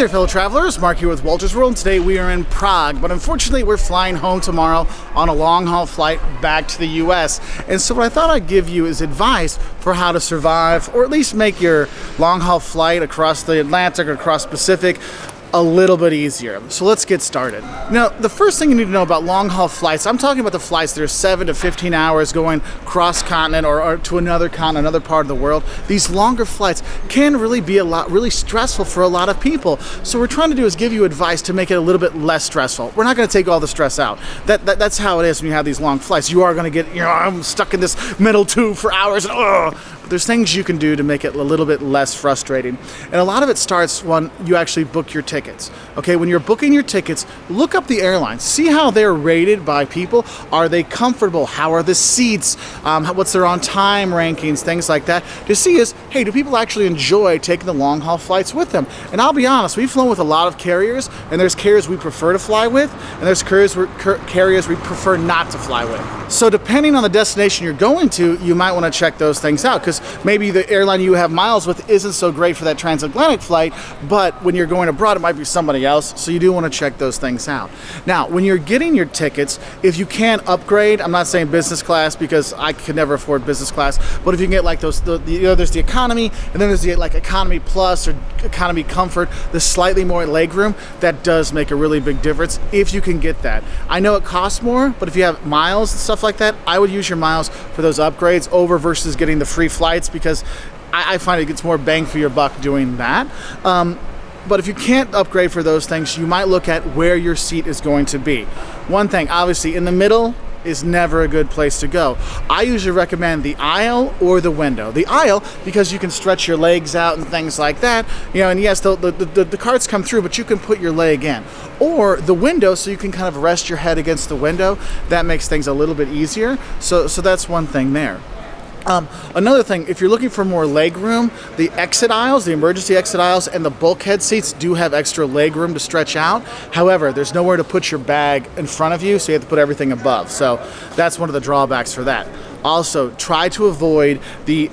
there, fellow travelers. Mark here with Wolters World, and today we are in Prague, but unfortunately we're flying home tomorrow on a long-haul flight back to the US. And so what I thought I'd give you is advice for how to survive, or at least make your long-haul flight across the Atlantic or across Pacific a little bit easier. So let's get started. Now, the first thing you need to know about long-haul flights, I'm talking about the flights that are 7 to 15 hours going cross-continent or to another continent, another part of the world. These longer flights can really be really stressful for a lot of people. So what we're trying to do is give you advice to make it a little bit less stressful. We're not going to take all the stress out. That's how it is when you have these long flights. You are going to get, I'm stuck in this metal tube for hours and But there's things you can do to make it a little bit less frustrating. And a lot of it starts when you actually book your tickets. Okay, when you're booking your tickets, look up the airlines. See how they're rated by people. Are they comfortable? How are the seats? What's their on-time rankings? Things like that. To see is, hey, do people actually enjoy taking the long-haul flights with them? And I'll be honest, we've flown with a lot of carriers, and there's carriers we prefer to fly with, and there's carriers we prefer not to fly with. So depending on the destination you're going to, you might want to check those things out, because maybe the airline you have miles with isn't so great for that transatlantic flight, but when you're going abroad, it might be somebody else, so you do want to check those things out. Now, when you're getting your tickets, if you can upgrade, I'm not saying business class because I could never afford business class, but if you can get like those, there's the economy, and then there's the like economy plus or economy comfort, the slightly more leg room, that does make a really big difference if you can get that. I know it costs more, but if you have miles and stuff like that, I would use your miles for those upgrades over versus getting the free flights, because I find it gets more bang for your buck doing that. But if you can't upgrade for those things, you might look at where your seat is going to be. One thing, obviously, in the middle is never a good place to go. I usually recommend the aisle or the window. The aisle, because you can stretch your legs out and things like that. And yes, the carts come through, but you can put your leg in. Or the window, so you can kind of rest your head against the window. That makes things a little bit easier. So that's one thing there. Another thing, if you're looking for more leg room, the exit aisles, the emergency exit aisles, and the bulkhead seats do have extra leg room to stretch out. However, there's nowhere to put your bag in front of you, so you have to put everything above. So that's one of the drawbacks for that. Also, try to avoid the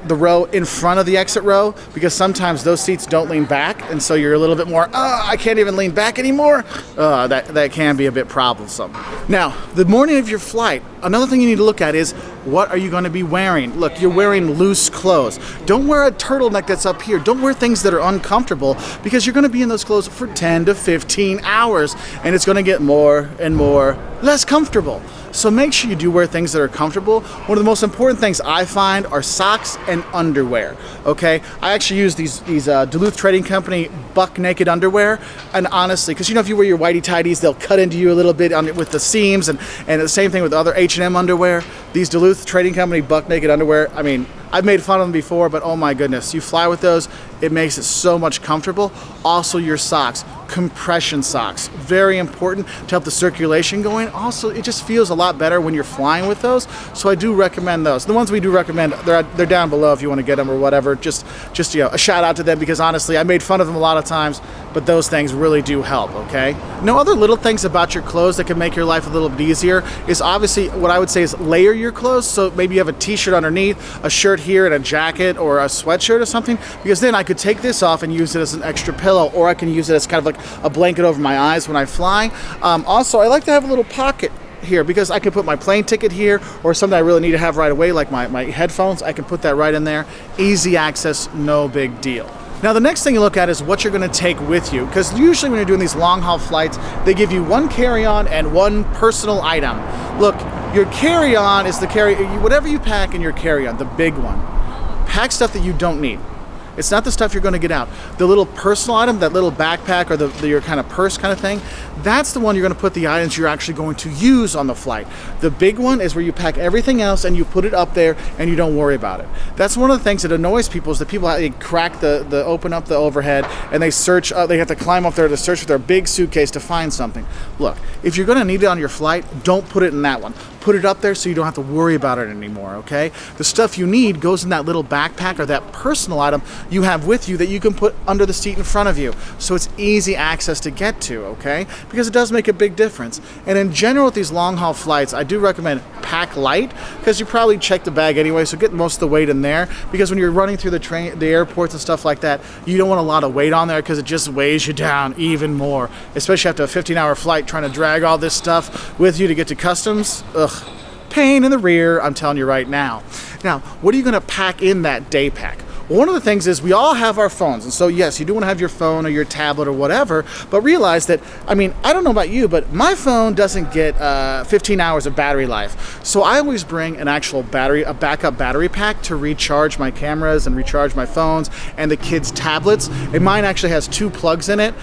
row in front of the exit row, because sometimes those seats don't lean back, and so you're a little bit more, I can't even lean back anymore. That can be a bit troublesome. Now, the morning of your flight, another thing you need to look at is, what are you going to be wearing? Look, you're wearing loose clothes. Don't wear a turtleneck that's up here. Don't wear things that are uncomfortable, because you're going to be in those clothes for 10 to 15 hours, and it's going to get more and more less comfortable. So make sure you do wear things that are comfortable. One of the most important things I find are socks and underwear. Okay, I actually use these Duluth Trading Company buck naked underwear, and honestly, because if you wear your whitey tighties, they'll cut into you a little bit with the seams, and the same thing with other H&M underwear. These Duluth Trading Company buck naked underwear, I mean, I've made fun of them before, but oh my goodness, you fly with those, it makes it so much comfortable. Also, your socks, compression socks, very important to help the circulation going. Also, it just feels a lot better when you're flying with those, so I do recommend those. The ones we do recommend, they're down below if you want to get them or whatever. Just a shout out to them, because honestly, I made fun of them a lot of times, but those things really do help. Okay. No other little things about your clothes that can make your life a little bit easier is, obviously, what I would say is layer your clothes. So maybe you have a t-shirt underneath, a shirt here, and a jacket or a sweatshirt or something, because then I could take this off and use it as an extra pillow, or I can use it as kind of like a blanket over my eyes when I fly. Also, I like to have a little pocket here, because I can put my plane ticket here, or something I really need to have right away, like my headphones. I can put that right in there. Easy access, no big deal. Now, the next thing you look at is what you're going to take with you, because usually when you're doing these long-haul flights, they give you one carry-on and one personal item. Look, your carry-on is whatever you pack in your carry-on, the big one. Pack stuff that you don't need. It's not the stuff you're going to get out. The little personal item, that little backpack or your kind of purse kind of thing, that's the one you're going to put the items you're actually going to use on the flight. The big one is where you pack everything else and you put it up there and you don't worry about it. That's one of the things that annoys people, is that people crack open up the overhead, and they search. They have to climb up there to search with their big suitcase to find something. Look, if you're going to need it on your flight, don't put it in that one. Put it up there so you don't have to worry about it anymore, okay? The stuff you need goes in that little backpack or that personal item you have with you that you can put under the seat in front of you. So it's easy access to get to, okay? Because it does make a big difference. And in general with these long haul flights, I do recommend pack light, because you probably check the bag anyway, so get most of the weight in there, because when you're running through the airports and stuff like that, you don't want a lot of weight on there because it just weighs you down even more, especially after a 15-hour flight trying to drag all this stuff with you to get to customs. Ugh, pain in the rear, I'm telling you right now. Now, what are you going to pack in that day pack? Well, one of the things is we all have our phones, and so yes, you do want to have your phone or your tablet or whatever, but realize that, I mean, I don't know about you, but my phone doesn't get 15 hours of battery life. So I always bring an actual battery, a backup battery pack to recharge my cameras and recharge my phones and the kids' tablets. And mine actually has 2 plugs in it,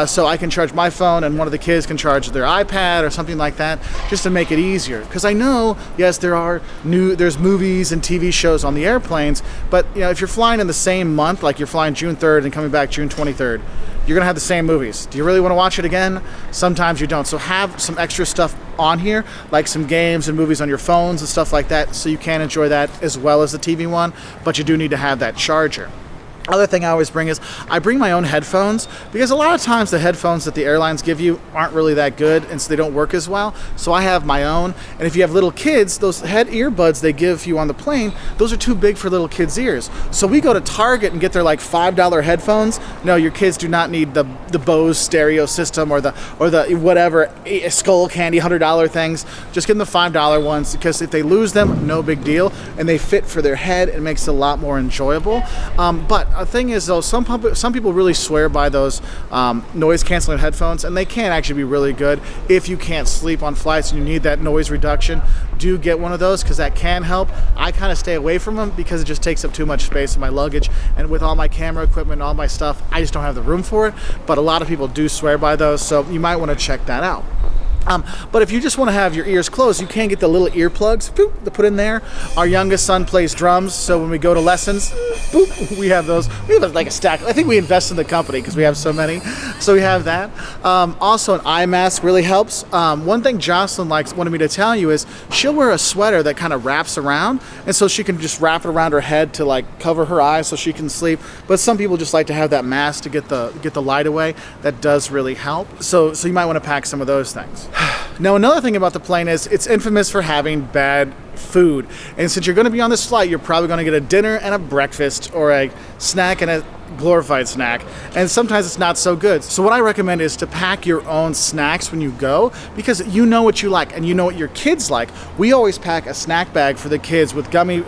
so I can charge my phone and one of the kids can charge their iPad or something like that, just to make it easier. Because I know, yes, there's movies and TV shows on the airplanes, but you know, if you're flying in the same month, like you're flying June 3rd and coming back June 23rd, you're gonna have the same movies. Do you really want to watch it again? Sometimes you don't. So have some extra stuff on here, like some games and movies on your phones and stuff like that, so you can enjoy that as well as the TV one, but you do need to have that charger. Other thing I always bring is I bring my own headphones, because a lot of times the headphones that the airlines give you aren't really that good, and so they don't work as well. So I have my own, and if you have little kids, those head earbuds they give you on the plane, those are too big for little kids' ears. So we go to Target and get their like $5 headphones. No, your kids do not need the Bose stereo system or the whatever skull candy $100 things. Just get them the $5 ones, because if they lose them, no big deal, and they fit for their head. It makes it a lot more enjoyable. But the thing is, though, some people really swear by those noise-canceling headphones, and they can actually be really good if you can't sleep on flights and you need that noise reduction. Do get one of those, because that can help. I kind of stay away from them because it just takes up too much space in my luggage, and with all my camera equipment and all my stuff, I just don't have the room for it. But a lot of people do swear by those, so you might want to check that out. But if you just want to have your ears closed, you can get the little earplugs, boop, to put in there. Our youngest son plays drums, so when we go to lessons, boop, we have those. We have like a stack. I think we invest in the company because we have so many. So we have that. Also, an eye mask really helps. One thing Jocelyn wanted me to tell you is she'll wear a sweater that kind of wraps around, and so she can just wrap it around her head to like cover her eyes so she can sleep. But some people just like to have that mask to get the light away. That does really help. So you might want to pack some of those things. Now, another thing about the plane is it's infamous for having bad food. And since you're going to be on this flight, you're probably going to get a dinner and a breakfast, or a snack and a glorified snack, and sometimes it's not so good. So what I recommend is to pack your own snacks when you go, because you know what you like and you know what your kids like. We always pack a snack bag for the kids with gummy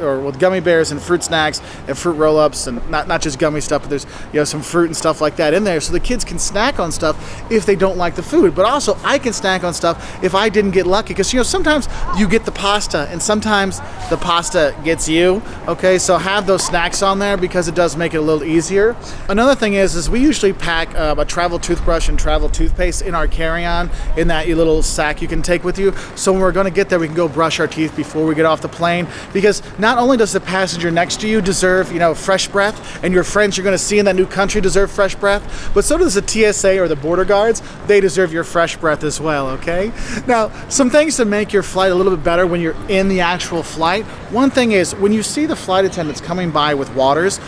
bears and fruit snacks and fruit roll-ups, and not just gummy stuff, but there's some fruit and stuff like that in there, so the kids can snack on stuff if they don't like the food. But also I can snack on stuff if I didn't get lucky, because sometimes you get the pasta and sometimes the pasta gets you. Okay, so have those snacks on there because it does make it a little easier. Another thing is we usually pack a travel toothbrush and travel toothpaste in our carry-on, in that little sack you can take with you. So when we're going to get there, we can go brush our teeth before we get off the plane, because not only does the passenger next to you deserve, fresh breath, and your friends you're going to see in that new country deserve fresh breath, but so does the TSA or the border guards. They deserve your fresh breath as well, okay? Now, some things to make your flight a little bit better when you're in the actual flight. One thing is, when you see the flight attendants coming by with waters,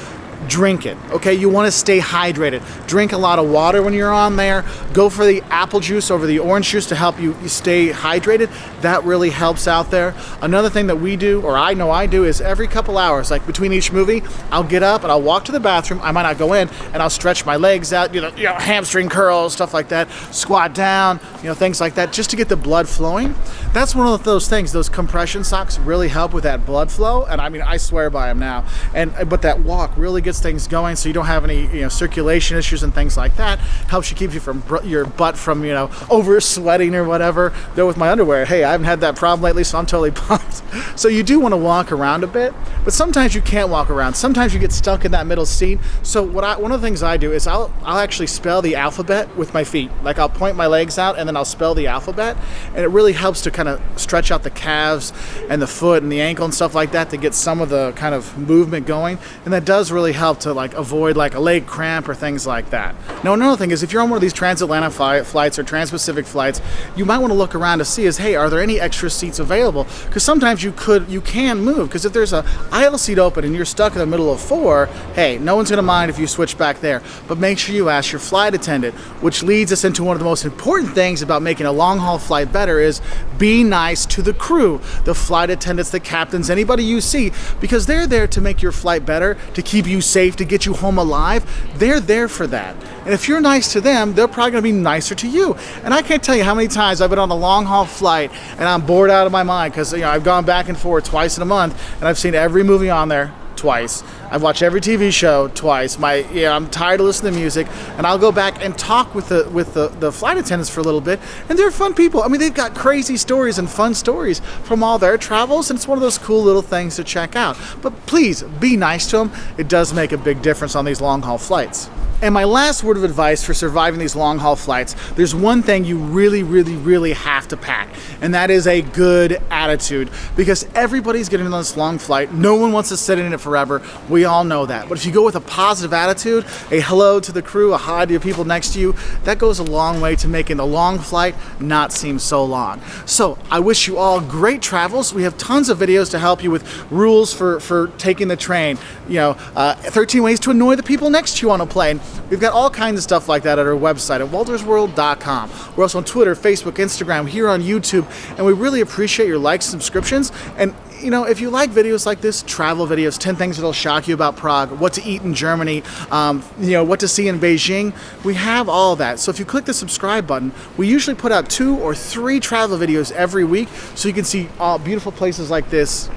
drink it, okay? You want to stay hydrated. Drink a lot of water when you're on there. Go for the apple juice over the orange juice to help you stay hydrated. That really helps out there. Another thing that we do, or I know I do, is every couple hours, like between each movie, I'll get up and I'll walk to the bathroom. I might not go in, and I'll stretch my legs out, hamstring curls, stuff like that, squat down, things like that, just to get the blood flowing. That's one of those things. Those compression socks really help with that blood flow, and I swear by them now. But that walk really gets things going, so you don't have any circulation issues and things like that. Helps you, keep you from your butt from over sweating or whatever. Though with my underwear, hey, I haven't had that problem lately, so I'm totally pumped. So you do want to walk around a bit, but sometimes you can't walk around. Sometimes you get stuck in that middle seat. So one of the things I do is I'll actually spell the alphabet with my feet. Like I'll point my legs out and then I'll spell the alphabet, and it really helps to kind of stretch out the calves and the foot and the ankle and stuff like that to get some of the kind of movement going, and that does really help to like avoid like a leg cramp or things like that. Now another thing is, if you're on one of these transatlantic flights or transpacific flights, you might want to look around to see is, hey, are there any extra seats available? Because sometimes you can move, because if there's a aisle seat open and you're stuck in the middle of 4, hey, no one's going to mind if you switch back there. But make sure you ask your flight attendant, which leads us into one of the most important things about making a long haul flight better is be nice to the crew, the flight attendants, the captains, anybody you see, because they're there to make your flight better, to keep you safe, to get you home alive. They're there for that. And if you're nice to them, they're probably going to be nicer to you. And I can't tell you how many times I've been on a long haul flight and I'm bored out of my mind because I've gone back and forth twice in a month and I've seen every movie on there twice. I've watched every TV show twice. I'm tired of listening to music, and I'll go back and talk with the flight attendants for a little bit, and they're fun people. I mean, they've got crazy stories and fun stories from all their travels, and it's one of those cool little things to check out. But please, be nice to them. It does make a big difference on these long haul flights. And my last word of advice for surviving these long haul flights, there's one thing you really, really, really have to pack, and that is a good attitude, because everybody's getting on this long flight. No one wants to sit in it forever. We all know that. But if you go with a positive attitude, a hello to the crew, a hi to the people next to you, that goes a long way to making the long flight not seem so long. So I wish you all great travels. We have tons of videos to help you with rules for taking the train. 13 ways to annoy the people next to you on a plane. We've got all kinds of stuff like that at our website at woltersworld.com. We're also on Twitter, Facebook, Instagram, here on YouTube, and we really appreciate your likes and subscriptions. And if you like videos like this, travel videos, 10 things that'll shock you about Prague, what to eat in Germany, what to see in Beijing, we have all that. So if you click the subscribe button, we usually put out 2 or 3 travel videos every week, so you can see all beautiful places like this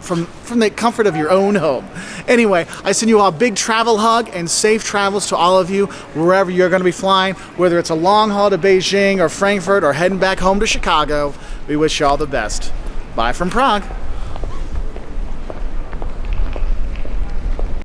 from the comfort of your own home. Anyway, I send you all a big travel hug and safe travels to all of you wherever you're going to be flying, whether it's a long haul to Beijing or Frankfurt or heading back home to Chicago. We wish you all the best. Bye from Prague.